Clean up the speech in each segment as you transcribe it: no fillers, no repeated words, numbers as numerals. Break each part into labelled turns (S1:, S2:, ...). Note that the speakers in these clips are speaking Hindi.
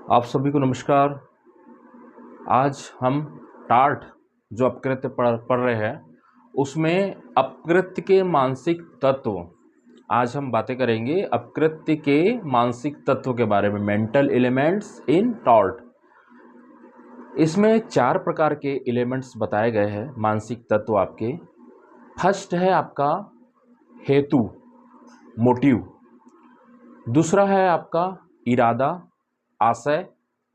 S1: आप सभी को नमस्कार। आज हम टार्ट जो अपकृत्य पढ़ रहे हैं उसमें अपकृत्य के मानसिक तत्व। आज हम बातें करेंगे अपकृत्य के मानसिक तत्व के बारे में, मेंटल एलिमेंट्स इन टार्ट। इसमें 4 प्रकार के एलिमेंट्स बताए गए हैं, मानसिक तत्व आपके। फर्स्ट है आपका हेतु, मोटिव। दूसरा है आपका इरादा, आशय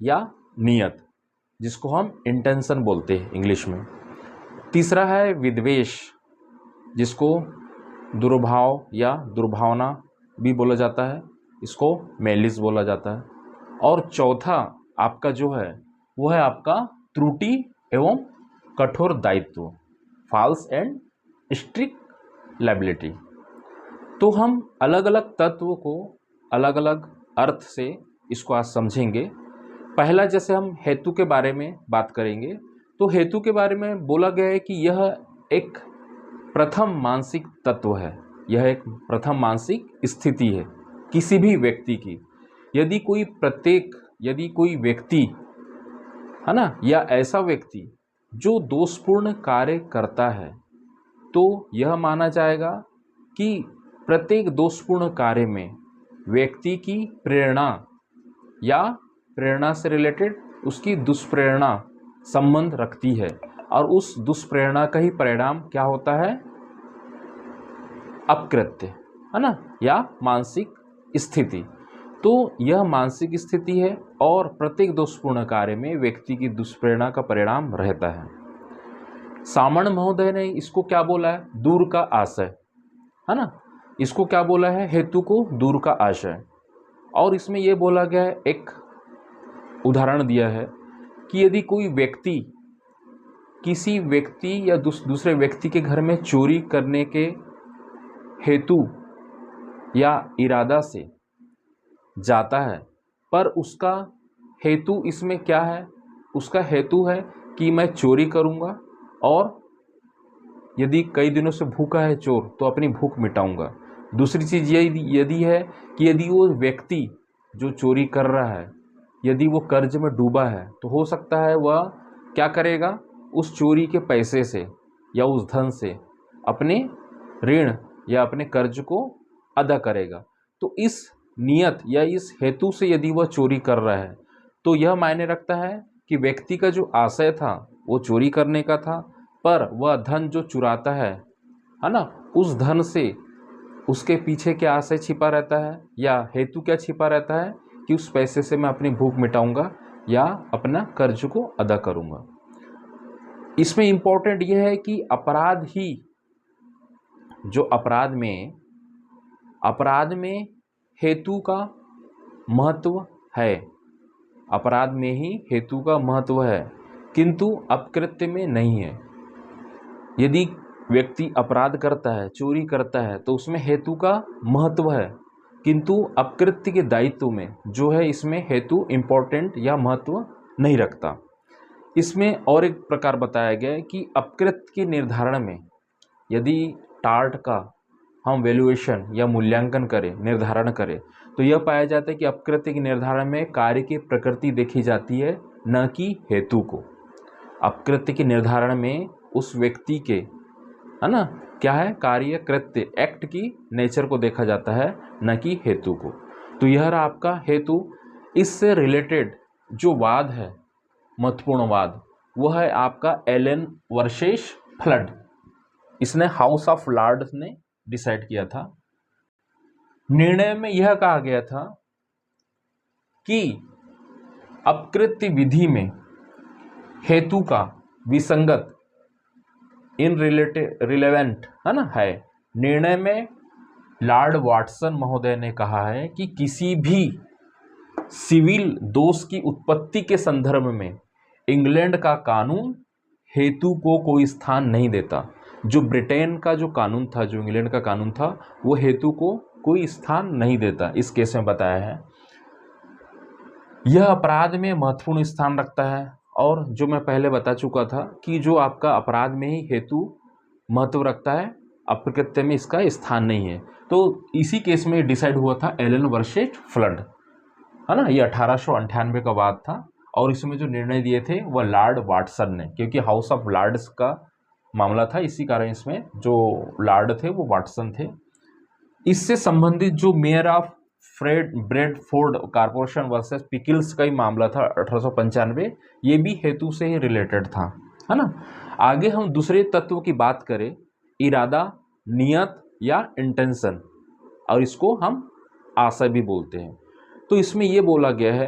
S1: या नियत, जिसको हम इंटेंशन बोलते हैं इंग्लिश में। तीसरा है विद्वेष, जिसको दुर्भाव या दुर्भावना भी बोला जाता है, इसको मेलिस बोला जाता है। और चौथा आपका जो है वो है आपका त्रुटि एवं कठोर दायित्व, फॉल्स एंड स्ट्रिक्ट लायबिलिटी। तो हम अलग अलग तत्व को अलग अलग अर्थ से इसको आज समझेंगे। पहला, जैसे हम हेतु के बारे में बात करेंगे तो हेतु के बारे में बोला गया है कि यह एक प्रथम मानसिक तत्व है, यह एक प्रथम मानसिक स्थिति है किसी भी व्यक्ति की। यदि कोई व्यक्ति है ना, या ऐसा व्यक्ति जो दोषपूर्ण कार्य करता है, तो यह माना जाएगा कि प्रत्येक दोषपूर्ण कार्य में व्यक्ति की प्रेरणा या प्रेरणा से रिलेटेड उसकी दुष्प्रेरणा संबंध रखती है, और उस दुष्प्रेरणा का ही परिणाम क्या होता है? अपकृत्य, है ना, या मानसिक स्थिति। तो यह मानसिक स्थिति है और प्रत्येक दोषपूर्ण कार्य में व्यक्ति की दुष्प्रेरणा का परिणाम रहता है। सामण महोदय ने इसको क्या बोला है? दूर का आशय, है ना। इसको क्या बोला है? हेतु को दूर का आशय। और इसमें यह बोला गया है, एक उदाहरण दिया है कि यदि कोई व्यक्ति किसी व्यक्ति या दूसरे व्यक्ति के घर में चोरी करने के हेतु या इरादा से जाता है, पर उसका हेतु इसमें क्या है? उसका हेतु है कि मैं चोरी करूंगा, और यदि कई दिनों से भूखा है चोर तो अपनी भूख मिटाऊंगा। दूसरी चीज़ यदि है कि यदि वो व्यक्ति जो चोरी कर रहा है, यदि वो कर्ज में डूबा है, तो हो सकता है वह क्या करेगा? उस चोरी के पैसे से या उस धन से अपने ऋण या अपने कर्ज को अदा करेगा। तो इस नियत या इस हेतु से यदि वह चोरी कर रहा है, तो यह मायने रखता है कि व्यक्ति का जो आशय था वो चोरी करने का था, पर वह धन जो चुराता है ना, उस धन से उसके पीछे क्या आशय छिपा रहता है या हेतु क्या छिपा रहता है कि उस पैसे से मैं अपनी भूख मिटाऊंगा या अपना कर्ज को अदा करूंगा। इसमें इंपॉर्टेंट यह है कि अपराध ही जो अपराध में हेतु का महत्व है, अपराध में ही हेतु का महत्व है, किंतु अपकृत्य में नहीं है। यदि व्यक्ति अपराध करता है, चोरी करता है, तो उसमें हेतु का महत्व है, किंतु अपकृत्य के दायित्व में जो है इसमें हेतु इंपॉर्टेंट या महत्व नहीं रखता। इसमें और एक प्रकार बताया गया है कि अपकृत्य के निर्धारण में यदि टार्ट का हम वैल्यूएशन या मूल्यांकन करें, निर्धारण करें, तो यह पाया जाता है कि अपकृत्य के निर्धारण में कार्य की प्रकृति देखी जाती है, न कि हेतु को। अपकृत्य के निर्धारण में उस व्यक्ति के, है ना, क्या है? कार्य, कृत्य, एक्ट की नेचर को देखा जाता है, न कि हेतु को। तो यह रहा आपका हेतु। इससे रिलेटेड जो वाद है, महत्वपूर्ण वाद, वह है आपका एलन वर्सेस फ्लड। इसने हाउस ऑफ लॉर्ड्स ने डिसाइड किया था। निर्णय में यह कहा गया था कि अपकृत्य विधि में हेतु का विसंगत, रिलेवेंट, है ना, है। निर्णय में लॉर्ड वाटसन महोदय ने कहा है कि किसी भी सिविल दोष की उत्पत्ति के संदर्भ में इंग्लैंड का कानून हेतु को कोई स्थान नहीं देता। जो ब्रिटेन का जो कानून था, जो इंग्लैंड का कानून था, वो हेतु को कोई स्थान नहीं देता। इस केस में बताया है यह अपराध में महत्वपूर्ण स्थान रखता है। और जो मैं पहले बता चुका था कि जो आपका अपराध में ही हेतु महत्व रखता है, अपकृत्य में इसका स्थान नहीं है। तो इसी केस में डिसाइड हुआ था एलन वर्सेस फ्लड, है ना। ये 1898 का बात था और इसमें जो निर्णय दिए थे वह लॉर्ड वाटसन ने, क्योंकि हाउस ऑफ लॉर्ड्स का मामला था, इसी कारण इसमें जो लॉर्ड थे वो वाटसन थे। इससे संबंधित जो mayor of Bradford corporation versus pickles का ही मामला था 1895, ये भी हेतु से ही रिलेटेड था, है ना। आगे हम दूसरे तत्व की बात करें, इरादा, नियत या इंटेंशन, और इसको हम आशय भी बोलते हैं। तो इसमें ये बोला गया है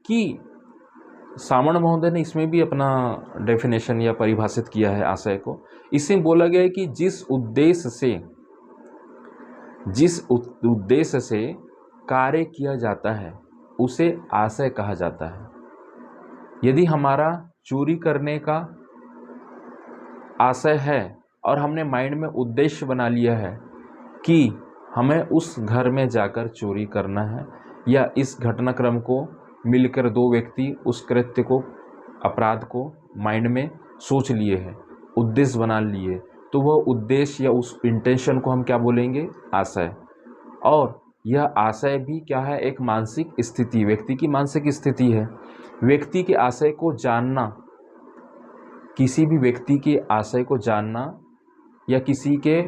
S1: कि सामण महोदय ने इसमें भी अपना डेफिनेशन या परिभाषित किया है आशय को। इसमें बोला गया है कि जिस उद्देश्य से कार्य किया जाता है उसे आशय कहा जाता है। यदि हमारा चोरी करने का आशय है और हमने माइंड में उद्देश्य बना लिया है कि हमें उस घर में जाकर चोरी करना है, या इस घटनाक्रम को मिलकर दो व्यक्ति उस कृत्य को, अपराध को माइंड में सोच लिए हैं, उद्देश्य बना लिए, तो वह उद्देश्य या उस इंटेंशन को हम क्या बोलेंगे, आशय। और यह आशय भी क्या है, एक मानसिक स्थिति, व्यक्ति की मानसिक स्थिति है। व्यक्ति के आशय को जानना, किसी भी व्यक्ति के आशय को जानना या किसी के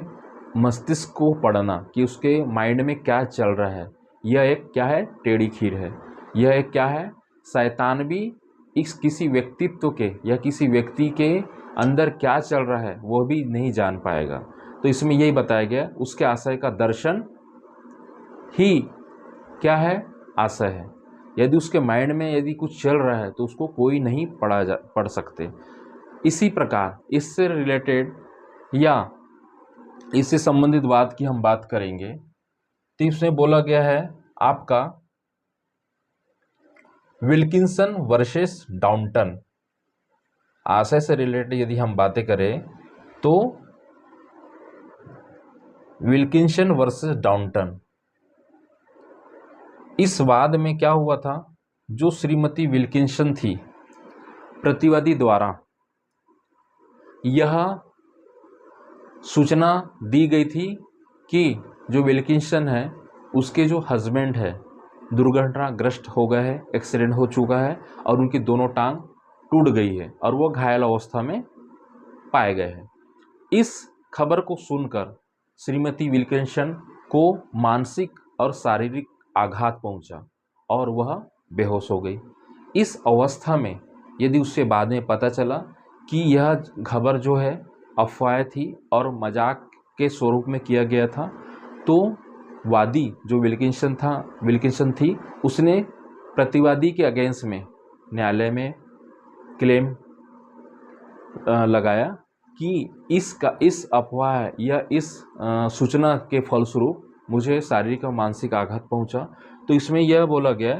S1: मस्तिष्क को पढ़ना कि उसके माइंड में क्या चल रहा है, यह एक क्या है, टेढ़ी खीर है। यह एक क्या है, शैतानवी इस किसी व्यक्तित्व के या किसी व्यक्ति के अंदर क्या चल रहा है वह भी नहीं जान पाएगा। तो इसमें यही बताया गया, उसके आशय का दर्शन ही क्या है, आशय है। यदि उसके माइंड में यदि कुछ चल रहा है तो उसको कोई नहीं पढ़ सकते। इसी प्रकार इससे रिलेटेड या इससे संबंधित बात की हम बात करेंगे तो इसमें बोला गया है आपका विल्किंसन वर्सेस डाउंटन। आशय से रिलेटेड यदि हम बातें करें तो विल्किंसन वर्सेस डाउंटन, इस वाद में क्या हुआ था, जो श्रीमती विल्किंसन थी, प्रतिवादी द्वारा यह सूचना दी गई थी कि जो विल्किंसन है उसके जो हस्बैंड है दुर्घटनाग्रस्त हो गए हैं, एक्सीडेंट हो चुका है और उनकी दोनों टांग टूट गई है और वो घायल अवस्था में पाए गए हैं। इस खबर को सुनकर श्रीमती विल्किंसन को मानसिक और शारीरिक आघात पहुंचा और वह बेहोश हो गई। इस अवस्था में यदि उससे बाद में पता चला कि यह खबर जो है अफवाह थी और मजाक के स्वरूप में किया गया था, तो वादी जो विल्किंसन थी, उसने प्रतिवादी के अगेंस्ट में न्यायालय में क्लेम लगाया कि इस अफवाह या इस सूचना के फलस्वरूप मुझे शारीरिक और मानसिक आघात पहुंचा। तो इसमें यह बोला गया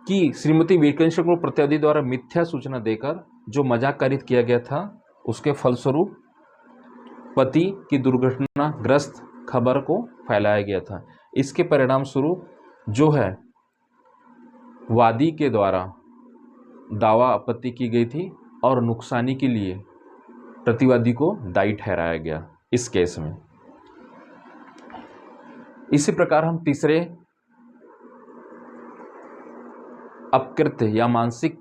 S1: कि श्रीमती विल्किंसन को प्रतिवादी द्वारा मिथ्या सूचना देकर जो मजाककारित किया गया था, उसके फलस्वरूप पति की दुर्घटनाग्रस्त खबर को फैलाया गया था। इसके परिणाम स्वरूप जो है वादी के द्वारा दावा आपत्ति की गई थी और नुकसानी के लिए प्रतिवादी को दायी ठहराया गया इस केस में। इसी प्रकार हम तीसरे अपकृत्य या मानसिक